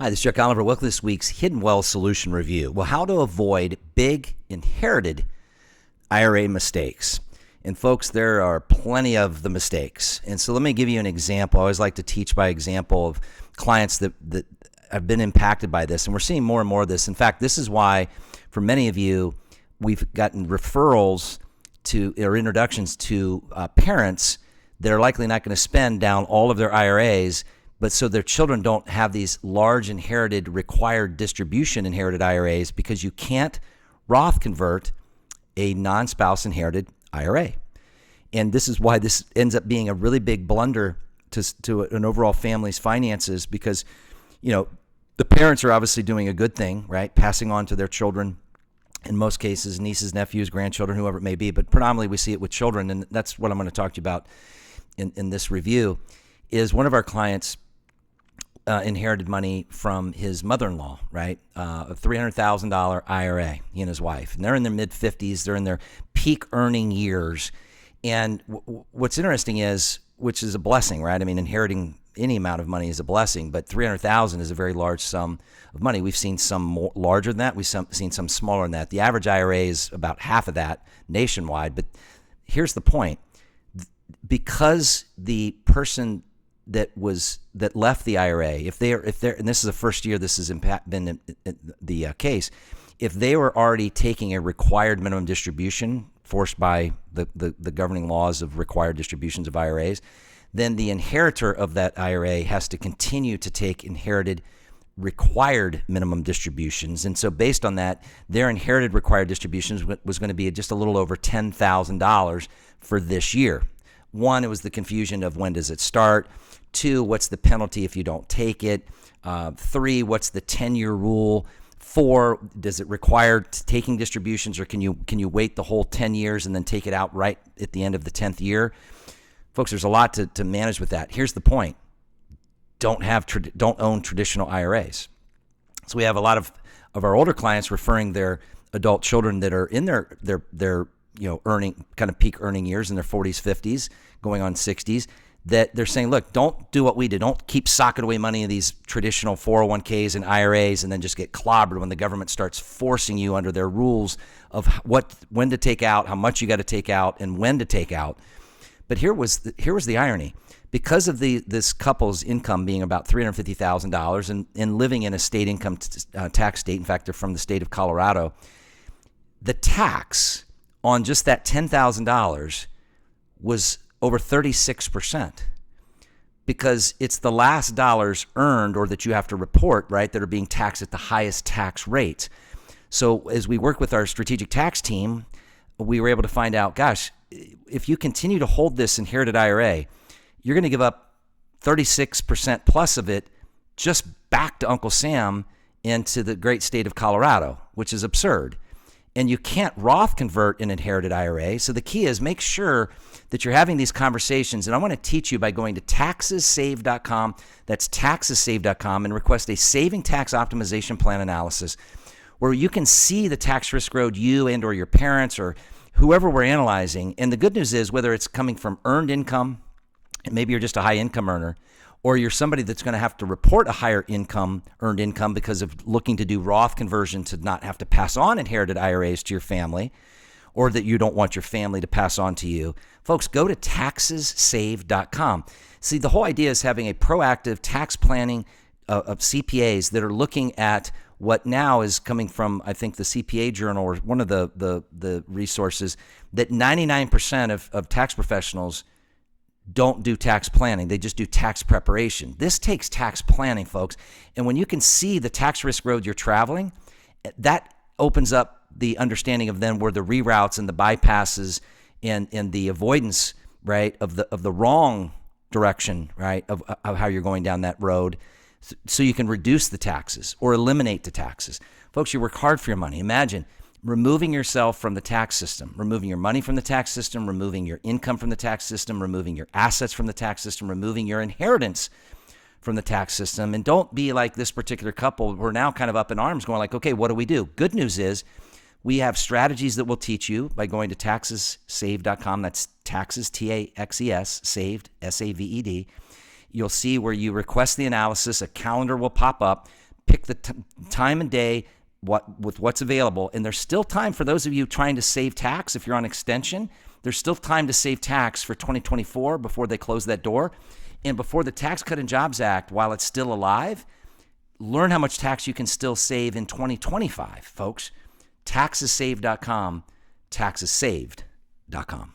Hi, this is Chuck Oliver. Welcome to this week's Hidden Wealth Solution Review. Well, how to avoid big inherited IRA mistakes. And folks, there are plenty of the mistakes. And so let me give you an example. I always like to teach by example of clients that have been impacted by this. And we're seeing more and more of this. In fact, this is why for many of you, we've gotten referrals to or introductions to parents that are likely not going to spend down all of their IRAs, but so their children don't have these large inherited required distribution inherited IRAs, because you can't Roth convert a non-spouse inherited IRA. And this is why this ends up being a really big blunder to an overall family's finances, because, you know, the parents are obviously doing a good thing, right? Passing on to their children, in most cases, nieces, nephews, grandchildren, whoever it may be, but predominantly we see it with children. And that's what I'm going to talk to you about in this review. Is one of our clients inherited money from his mother-in-law, right? A $300,000 IRA, he and his wife. And they're in their mid-50s. They're in their peak earning years. And what's interesting is, which is a blessing, right? I mean, inheriting any amount of money is a blessing, but $300,000 is a very large sum of money. We've seen some more larger than that. We've seen some smaller than that. The average IRA is about half of that nationwide. But here's the point. Because the person that left the IRA, if they're, and this is the first year this has been the case, if they were already taking a required minimum distribution forced by the governing laws of required distributions of IRAs, then the inheritor of that IRA has to continue to take inherited required minimum distributions. And so based on that, their inherited required distributions was going to be just a little over $10,000 for this year. One, it was the confusion of when does it start? Two, what's the penalty if you don't take it? Three, what's the 10-year rule? Four, does it require taking distributions, or can you wait the whole 10 years and then take it out right at the end of the 10th year? Folks, there's a lot to manage with that. Here's the point. Don't own traditional IRAs. So we have a lot of our older clients referring their adult children that are in their earning kind of peak earning years in their 40s, 50s, going on 60s, that they're saying, look, don't do what we did. Don't keep socking away money in these traditional 401ks and IRAs and then just get clobbered when the government starts forcing you under their rules of when to take out, how much you got to take out, and when to take out. But here was the irony. Because of this couple's income being about $350,000 and living in a state income tax state, in fact, they're from the state of Colorado, the tax on just that $10,000 was over 36%, because it's the last dollars earned or that you have to report, right, that are being taxed at the highest tax rates. So as we work with our strategic tax team, we were able to find out, gosh, if you continue to hold this inherited IRA, you're going to give up 36% plus of it just back to Uncle Sam into the great state of Colorado, which is absurd. And you can't Roth convert an inherited IRA. So the key is make sure that you're having these conversations. And I want to teach you by going to taxessave.com. That's taxessave.com, and request a saving tax optimization plan analysis, where you can see the tax risk road you and or your parents or whoever we're analyzing. And the good news is, whether it's coming from earned income, and maybe you're just a high income earner, or you're somebody that's going to have to report a higher earned income because of looking to do Roth conversion to not have to pass on inherited IRAs to your family, or that you don't want your family to pass on to you. Folks, go to taxessave.com. See, the whole idea is having a proactive tax planning of CPAs that are looking at what now is coming from, I think, the CPA Journal, or one of the resources, that 99% of tax professionals don't do tax planning. They just do tax preparation. This takes tax planning, folks. And when you can see the tax risk road you're traveling, that opens up the understanding of then where the reroutes and the bypasses and the avoidance, right, of the wrong direction, right, of how you're going down that road, so you can reduce the taxes or eliminate the taxes. Folks, you work hard for your money. Imagine removing yourself from the tax system, removing your money from the tax system, removing your income from the tax system, removing your assets from the tax system, removing your inheritance from the tax system. And don't be like this particular couple. We're now kind of up in arms going like, okay, what do we do? Good news is we have strategies that we'll teach you by going to taxessave.com. That's taxes, T-A-X-E-S, saved, S-A-V-E-D. You'll see where you request the analysis, a calendar will pop up. Pick the time and day with what's available. And there's still time for those of you trying to save tax. If you're on extension, there's still time to save tax for 2024 before they close that door. And before the Tax Cut and Jobs Act, while it's still alive, learn how much tax you can still save in 2025, folks. Taxessaved.com, taxessaved.com.